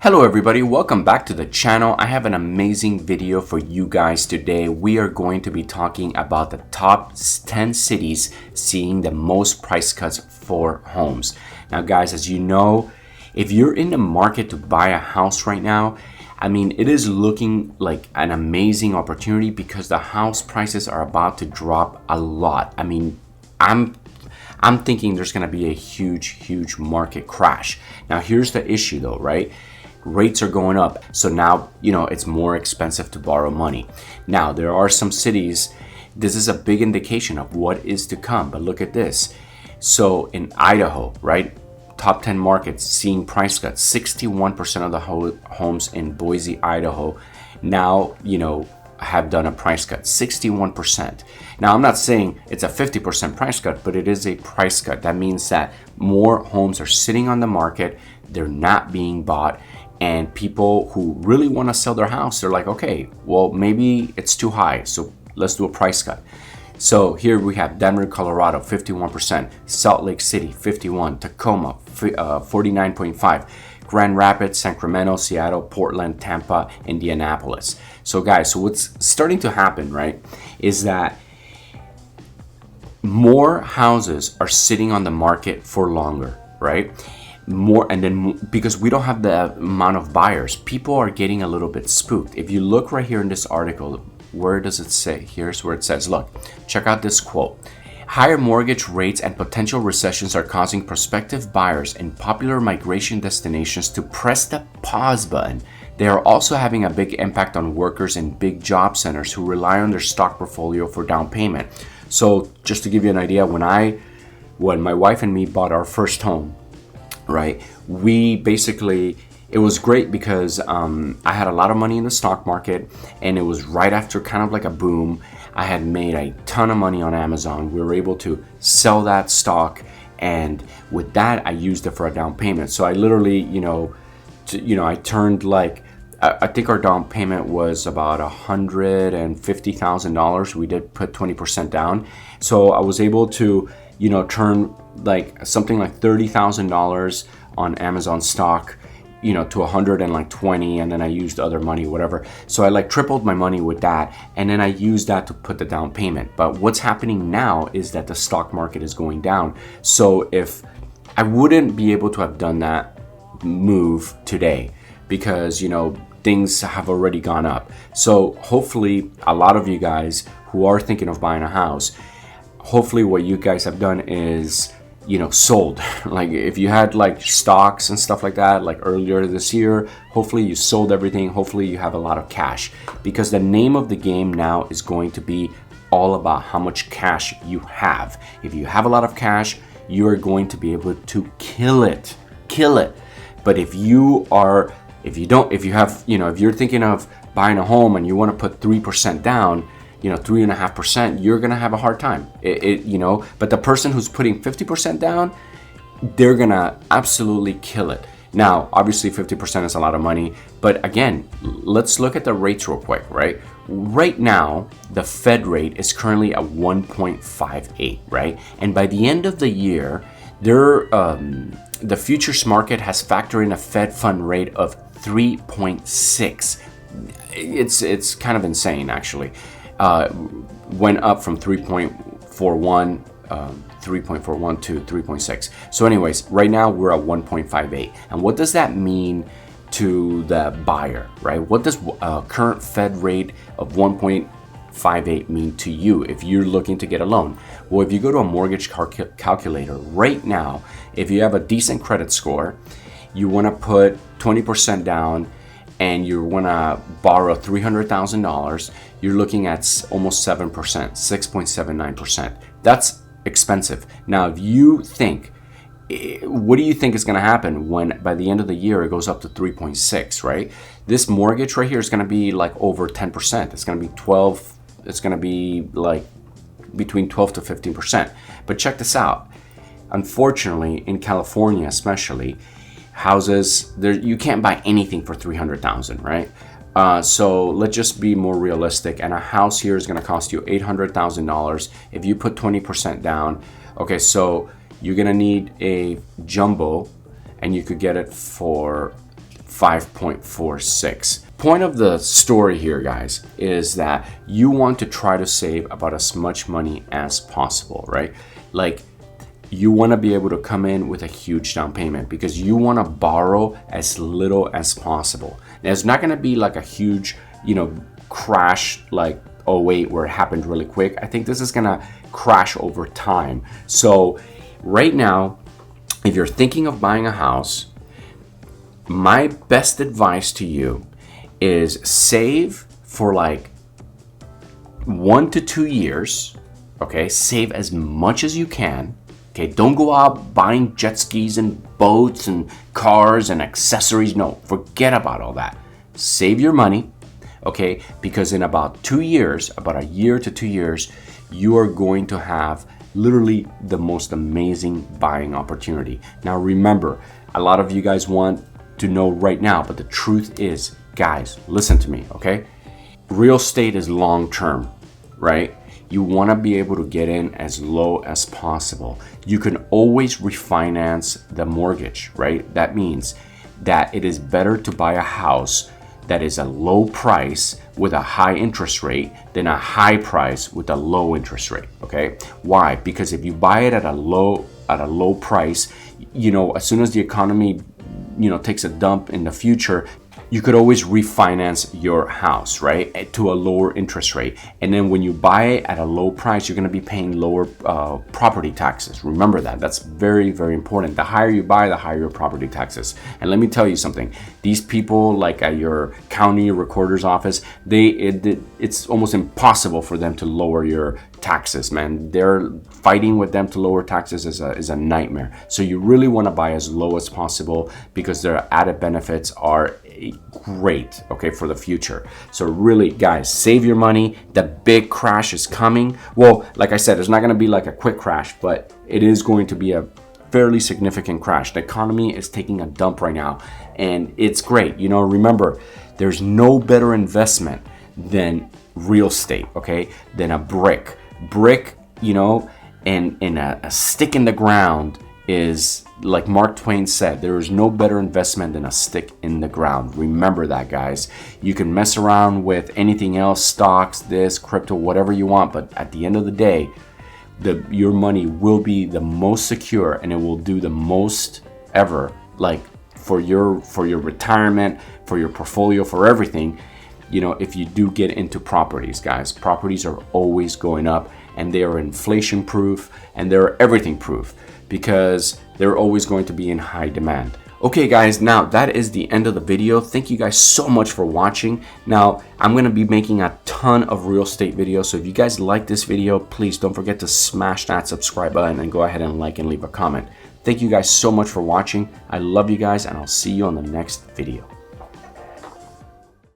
Hello everybody, welcome back to the channel. I have an amazing video for you guys today. We are going to be talking about the top 10 cities seeing the most price cuts for homes. Now guys, as you know, if you're in the market to buy a house right now, I mean, it is looking like an amazing opportunity because the house prices are about to drop a lot. I mean, I'm thinking there's going to be a huge market crash. Now here's the issue though, right? Rates are going up, so now it's more expensive to borrow money. Now there are some cities, this is a big indication of what is to come, but look at this. So in Idaho, right, top 10 markets seeing price cuts. 61% of the homes in Boise, Idaho now have done a price cut. 61%. Now I'm not saying it's a 50% price cut, but it is a price cut. That means that more homes are sitting on the market, they're not being bought. And people who really want to sell their house, they're like, okay, well, maybe it's too high, so let's do a price cut. So here we have Denver, Colorado, 51%, Salt Lake City, 51%, Tacoma, 49.5%, Grand Rapids, Sacramento, Seattle, Portland, Tampa, Indianapolis. So guys, so what's starting to happen, right, is that more houses are sitting on the market for longer, right? More, and then because we don't have the amount of buyers, people are getting a little bit spooked. If you look right here in this article, where does it say? Here's where it says, look, check out this quote. Higher mortgage rates and potential recessions are causing prospective buyers in popular migration destinations to press the pause button. They are also having a big impact on workers in big job centers who rely on their stock portfolio for down payment. So just to give you an idea, when my wife and me bought our first home, right, we basically, it was great because I had a lot of money in the stock market, and it was right after kind of like a boom. I had made a ton of money on Amazon. We were able to sell that stock, and with that I used it for a down payment. So I literally I turned like, I think our down payment was about $150,000. We did put 20% down, so I was able to turn like something like $30,000 on Amazon stock, to 120, and then I used other money, whatever. So I like tripled my money with that, and then I used that to put the down payment. But what's happening now is that the stock market is going down. So if I wouldn't be able to have done that move today because things have already gone up. So hopefully a lot of you guys who are thinking of buying a house, hopefully what you guys have done is sold. Like if you had like stocks and stuff like that like earlier this year, hopefully you sold everything. Hopefully you have a lot of cash, because the name of the game now is going to be all about how much cash you have. If you have a lot of cash, you are going to be able to kill it. But if you're thinking of buying a home and you want to put 3% down, 3.5%, you're gonna have a hard time. But the person who's putting 50% down, they're gonna absolutely kill it. Now, obviously 50% is a lot of money, but again, let's look at the rates real quick, right? Right now, the Fed rate is currently at 1.58, right? And by the end of the year, the futures market has factored in a Fed fund rate of 3.6. It's kind of insane, actually. Went up from 3.41 to 3.6. So anyways, right now we're at 1.58. And what does that mean to the buyer, right? What does current Fed rate of 1.58 mean to you if you're looking to get a loan? Well, if you go to a mortgage calculator right now, if you have a decent credit score, you want to put 20% down, and you want to borrow $300,000, you're looking at almost 7%, 6.79%. That's expensive. Now, if you think, what do you think is going to happen when by the end of the year it goes up to 3.6, right? This mortgage right here is going to be like over 10%. It's going to be 12. It's going to be like between 12 to 15%. But check this out. Unfortunately, in California especially, houses there, you can't buy anything for $300,000, right? So let's just be more realistic, and a house here is going to cost you $800,000 if you put 20% down. Okay, so you're going to need a jumbo, and you could get it for 5.46. Point of the story here, guys, is that you want to try to save about as much money as possible, right? Like, you want to be able to come in with a huge down payment because you want to borrow as little as possible. Now, it's not going to be like a huge, crash like '08 where it happened really quick. I think this is going to crash over time. So right now, if you're thinking of buying a house, my best advice to you is save for like 1 to 2 years. Okay, save as much as you can. Okay, don't go out buying jet skis and boats and cars and accessories. No, forget about all that. Save your money, okay? Because in about 2 years, about a year to 2 years, you are going to have literally the most amazing buying opportunity. Now remember, a lot of you guys want to know right now, but the truth is, guys, listen to me, okay? Real estate is long term, right? You want to be able to get in as low as possible. You can always refinance the mortgage, right? That means that it is better to buy a house that is a low price with a high interest rate than a high price with a low interest rate, okay? Why? Because if you buy it at a low price, as soon as the economy, takes a dump in the future, you could always refinance your house, right, to a lower interest rate. And then when you buy it at a low price, you're going to be paying lower property taxes. Remember that. That's very, very important. The higher you buy, the higher your property taxes. And let me tell you something. These people, like at your county recorder's office, it's almost impossible for them to lower your taxes, man. They're fighting with them to lower taxes is a nightmare. So you really want to buy as low as possible because their added benefits are great, okay, for the future. So really, guys, save your money. The big crash is coming. Well, like I said, it's not going to be like a quick crash, but it is going to be a fairly significant crash. The economy is taking a dump right now, and it's great. Remember, there's no better investment than real estate, okay, than a brick, and a stick in the ground is, like Mark Twain said, there is no better investment than a stick in the ground. Remember that, guys. You can mess around with anything else, stocks, this, crypto, whatever you want, but at the end of the day, your money will be the most secure and it will do the most ever, like for your retirement, for your portfolio, for everything. If you do get into properties, guys, properties are always going up, and they are inflation proof and they're everything proof because they're always going to be in high demand. Okay, guys, now that is the end of the video. Thank you guys so much for watching. Now, I'm going to be making a ton of real estate videos, so if you guys like this video, please don't forget to smash that subscribe button and go ahead and like and leave a comment. Thank you guys so much for watching. I love you guys, and I'll see you on the next video.